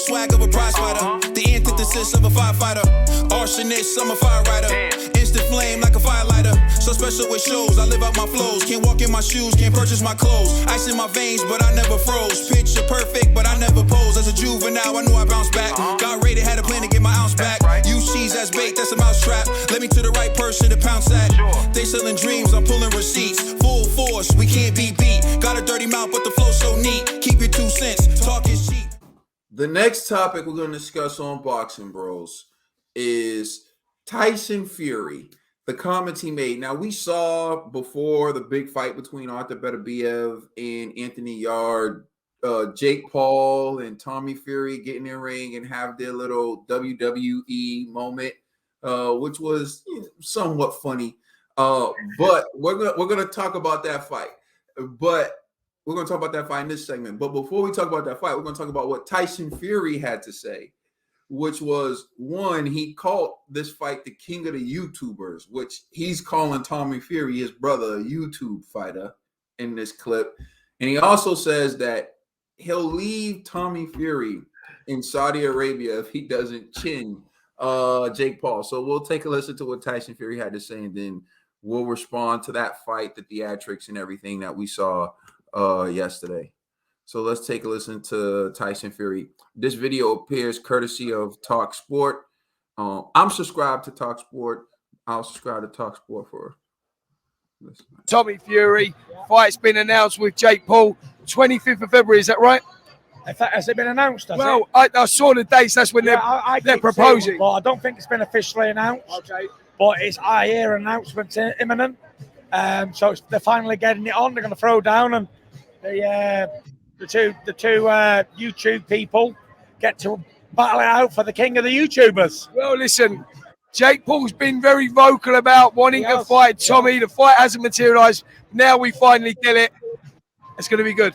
swag of a prize fighter. The antithesis of a firefighter. Arsonist, I'm a fire rider. Instant flame like a firelighter. So special with shows, I live out my flows. Can't walk in my shoes, can't purchase my clothes. Ice in my veins, but I never froze. Picture perfect, but I never pose. As a juvenile, I knew I bounced back. Got rated, had a plan to get my ounce back. Use cheese as bait, that's a mousetrap. Let me to the right person to pounce at. They selling dreams, I'm pulling receipts. Full force, we can't be beat. Got a dirty mouth, but the flow so neat. Keep your 2 cents, talk is cheap. The next topic we're going to discuss on Boxing Bros is Tyson Fury, the comments he made. Now, we saw before the big fight between Arthur Beterbiev and Anthony Yarde, Jake Paul and Tommy Fury get in their ring and have their little WWE moment, which was somewhat funny. But we're gonna talk about that fight. But we're gonna talk about that fight in this segment. But before we talk about that fight, we're gonna talk about what Tyson Fury had to say, which was, one, he called this fight the king of the YouTubers, which he's calling Tommy Fury, his brother, a YouTube fighter in this clip. And he also says that he'll leave Tommy Fury in Saudi Arabia if he doesn't chin Jake Paul. So we'll take a listen to what Tyson Fury had to say, and then we'll respond to that fight, the theatrics and everything that we saw yesterday. So let's take a listen to Tyson Fury. This video appears courtesy of Talk Sport. I'm subscribed to Talk Sport. I'll subscribe to Talk Sport for this. Tommy Fury, fight's been announced with Jake Paul, 25th of February, is that right? Has it been announced? Well, I saw the dates, that's when they're proposing. Well, I don't think it's been officially announced. Okay. But I hear announcements imminent. So they're finally getting it on. They're going to throw down, and the two YouTube people get to battle it out for the king of the YouTubers. Well, listen, Jake Paul's been very vocal about wanting to fight Tommy. The fight hasn't materialized. Now we finally get it. It's going to be good.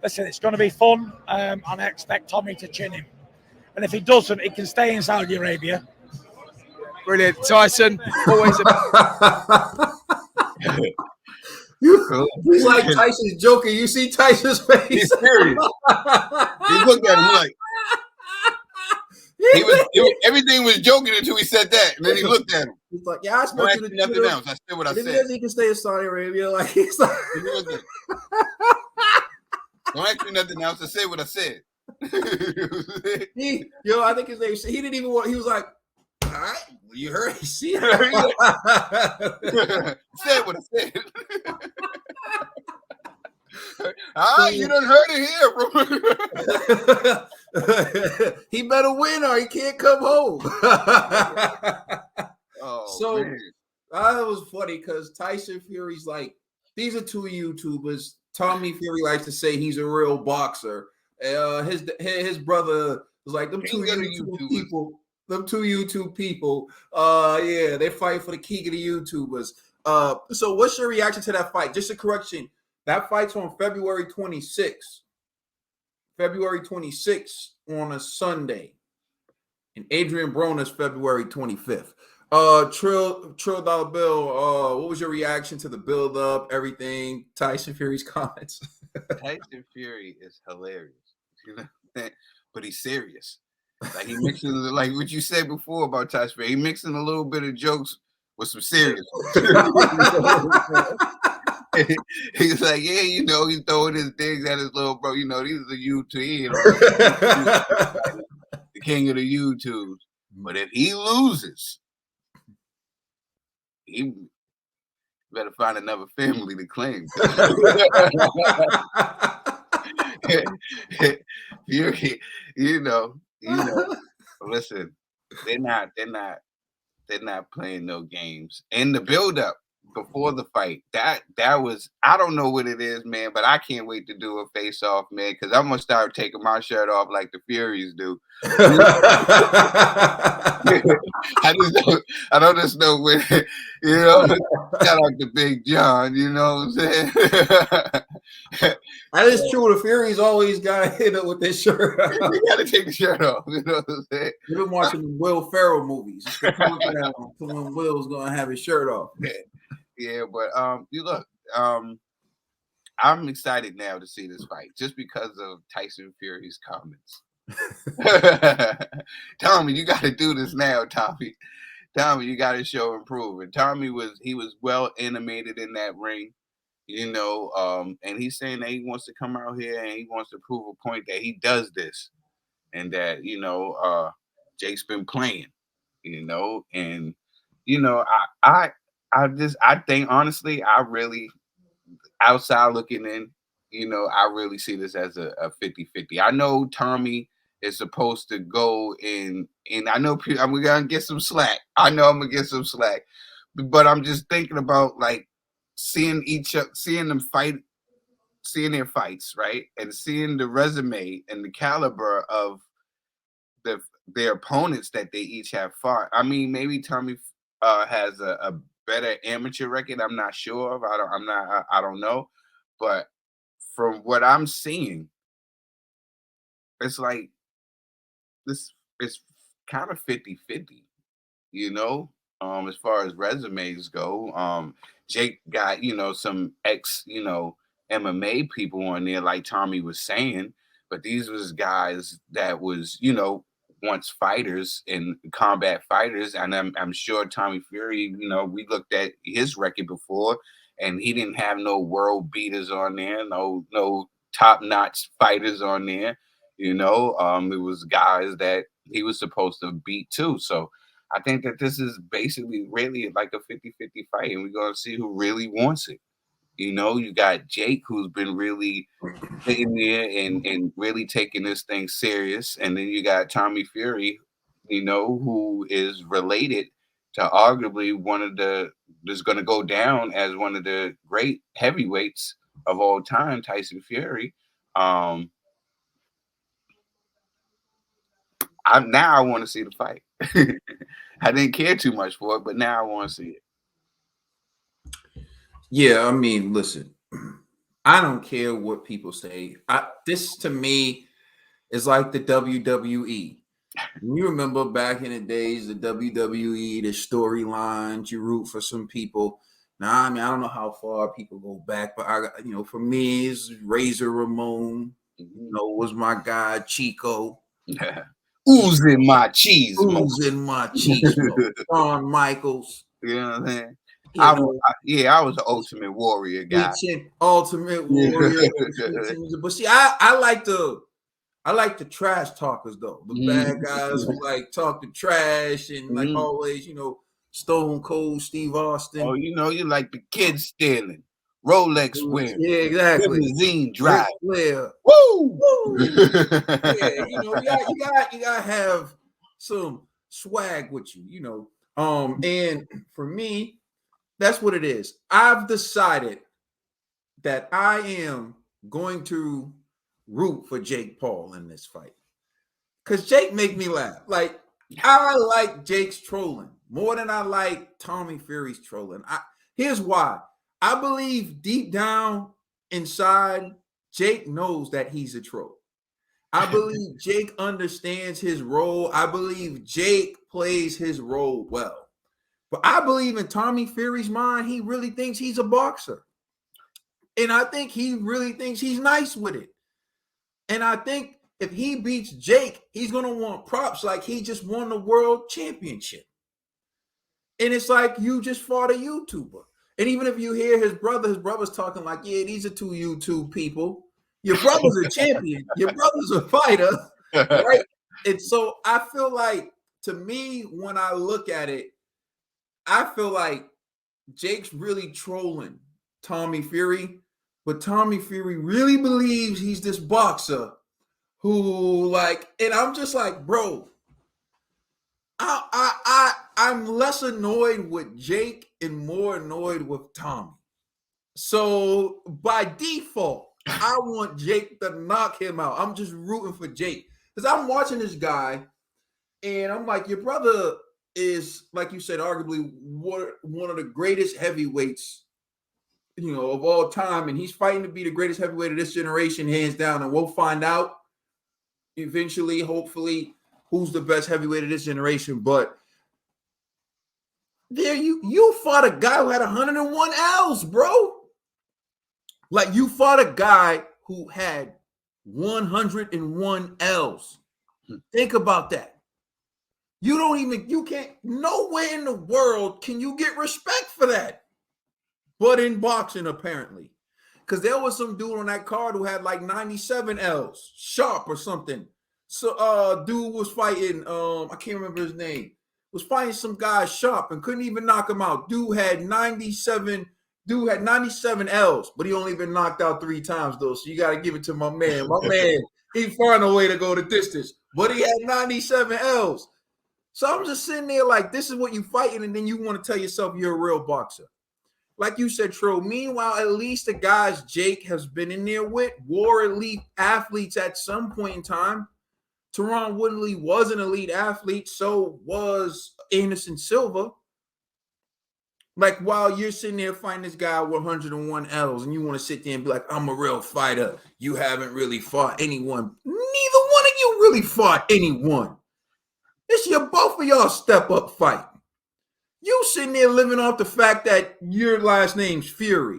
Listen, it's going to be fun, and I expect Tommy to chin him. And if he doesn't, he can stay in Saudi Arabia. Brilliant. Tyson, always He's like Tyson's joking. You see Tyson's face? He's serious. He looked at him like everything was joking until he said that, and then he looked at him. He's like, "Yeah, I Don't spoke ask to me the nothing else. I said what I said." He can stay in Saudi Arabia. Like he's like, don't ask me nothing else. I said what I said. I think his name. He didn't even want. He was like, "All right, well, you heard. You see, said what I said." You done heard it here. He better win or he can't come home. That was funny because Tyson Fury's like, these are two YouTubers. Tommy Fury likes to say he's a real boxer. His brother was like, them two YouTube people. Them two YouTube people. They fight for the king of the YouTubers. So what's your reaction to that fight? Just a correction. That fight's on February 26th. February 26th on a Sunday. And Adrian Broner's February 25th. Trill Dollar Bill, what was your reaction to the build-up, everything, Tyson Fury's comments? Tyson Fury is hilarious. You know? But he's serious. Like he mixing, like what you said before about Tyson Fury, he mixing a little bit of jokes with some serious. He's like, he's throwing his digs at his little bro. These are YouTube, the king of the YouTubes. But if he loses, he better find another family to claim. Fury, listen, they're not playing no games. And the build-up before the fight, that was, I don't know what it is, man, but I can't wait to do a face-off, man, because I'm gonna start taking my shirt off like the Furies do. I don't just know when, shout out to Big John, you know what I'm saying? That is true. The Furies always got to hit it with their shirt off. You got to take the shirt off, you know what I'm saying? You've been watching the Will Ferrell movies. It's the countdown to when Will's going to have his shirt off. Yeah, but I'm excited now to see this fight just because of Tyson Fury's comments. Tommy, you got to do this now, Tommy. Tommy, you got to show improvement. Tommy was well animated in that ring, and he's saying that he wants to come out here and he wants to prove a point that he does this, and that Jake's been playing, and I think honestly, I really outside looking in, I really see this as a 50-50. I know Tommy is supposed to go in, and I know I'm gonna get some slack. I know I'm gonna get some slack, but I'm just thinking about like seeing them fight, seeing their fights, right, and seeing the resume and the caliber of their opponents that they each have fought. I mean, maybe Tommy has a better amateur record. I'm not sure of. I don't know, but from what I'm seeing, it's like this. It's kind of 50-50, as far as resumes go. Jake got, some ex, MMA people on there, like Tommy was saying, but these was guys that was, once fighters and combat fighters. And I'm sure Tommy Fury, we looked at his record before, and he didn't have no world beaters on there, no top-notch fighters on there. It was guys that he was supposed to beat too. So I think that this is basically really like a 50-50 fight, and we're going to see who really wants it. You got Jake, who's been really sitting there and really taking this thing serious. And then you got Tommy Fury, who is related to arguably is going to go down as one of the great heavyweights of all time, Tyson Fury. I want to see the fight. I didn't care too much for it, but now I want to see it. Yeah, I mean, listen, I don't care what people say. This to me is like the WWE. You remember back in the days, the WWE, the storylines, you root for some people. Now, I mean, I don't know how far people go back, but for me, it's Razor Ramon, was my guy, Chico. Oozing my cheese. Oozing my cheese. Shawn Michaels. You know what I'm saying? I was the Ultimate Warrior guy. Ultimate Warrior. But see, I like the trash talkers though. The bad guys who like talk the trash and like always, Stone Cold Steve Austin. Oh, you like the kids stealing, Rolex wearing, yeah, exactly. Limousine drive. Woo! Woo! Yeah, you gotta have some swag with you, and for me, that's what it is. I've decided that I am going to root for Jake Paul in this fight. Because Jake make me laugh. Like, I like Jake's trolling more than I like Tommy Fury's trolling. Here's why. I believe deep down inside, Jake knows that he's a troll. I believe Jake understands his role. I believe Jake plays his role well. But I believe in Tommy Fury's mind, he really thinks he's a boxer. And I think he really thinks he's nice with it. And I think if he beats Jake, he's going to want props like he just won the world championship. And it's like you just fought a YouTuber. And even if you hear his brother's talking like, yeah, these are two YouTube people. Your brother's a champion. Your brother's a fighter. Right? And so I feel like, to me, when I look at it, I feel like Jake's really trolling Tommy Fury, but Tommy Fury really believes he's this boxer who, and I'm just like, bro, I'm less annoyed with Jake and more annoyed with Tommy. So by default, I want Jake to knock him out. I'm just rooting for Jake because I'm watching this guy, and I'm like, your brother is, like you said, arguably one of the greatest heavyweights, of all time. And he's fighting to be the greatest heavyweight of this generation, hands down. And we'll find out eventually, hopefully, who's the best heavyweight of this generation. But there you fought a guy who had 101 L's, bro. Like, you fought a guy who had 101 L's. Think about that. You can't, nowhere in the world can you get respect for that. But in boxing, apparently. Because there was some dude on that card who had like 97 L's, Sharp or something. So dude was fighting, I can't remember his name, was fighting some guy Sharp and couldn't even knock him out. Dude had 97 L's, but he only been knocked out 3 times though. So you got to give it to my man. My man, he found a way to go the distance, but he had 97 L's. So I'm just sitting there like, this is what you fighting, and then you want to tell yourself you're a real boxer. Like you said, Tro, meanwhile, at least the guys Jake has been in there with were elite athletes at some point in time. Teron Woodley was an elite athlete, so was Anderson Silva. Like, while you're sitting there fighting this guy with 101 L's, and you want to sit there and be like, I'm a real fighter. You haven't really fought anyone. Neither one of you really fought anyone. It's both of y'all step-up fight. You sitting there living off the fact that your last name's Fury.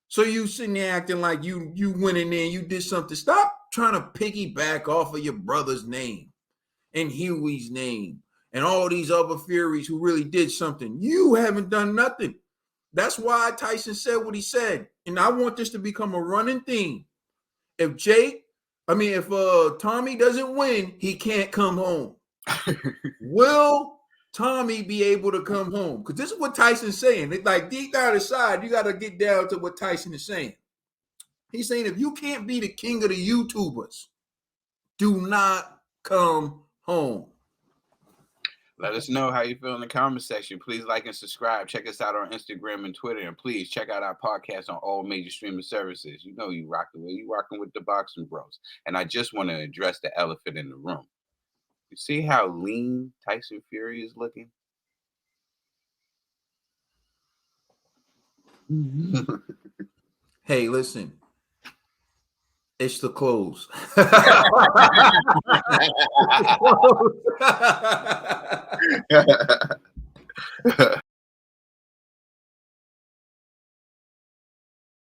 So you sitting there acting like you went in there and you did something. Stop trying to piggyback off of your brother's name and Huey's name and all these other Furies who really did something. You haven't done nothing. That's why Tyson said what he said. And I want this to become a running theme. If Tommy doesn't win, he can't come home. Will Tommy be able to come home? Because this is what Tyson's saying. It's like deep down inside, you got to get down to what Tyson is saying. He's saying if you can't be the king of the YouTubers, do not come home. Let us know how you feel in the comment section. Please like and subscribe. Check us out on Instagram and Twitter. And please check out our podcast on all major streaming services. You know you rock the way you rocking with the Boxing Bros. And I just want to address the elephant in the room. You see how lean Tyson Fury is looking? Hey, listen. It's the clothes.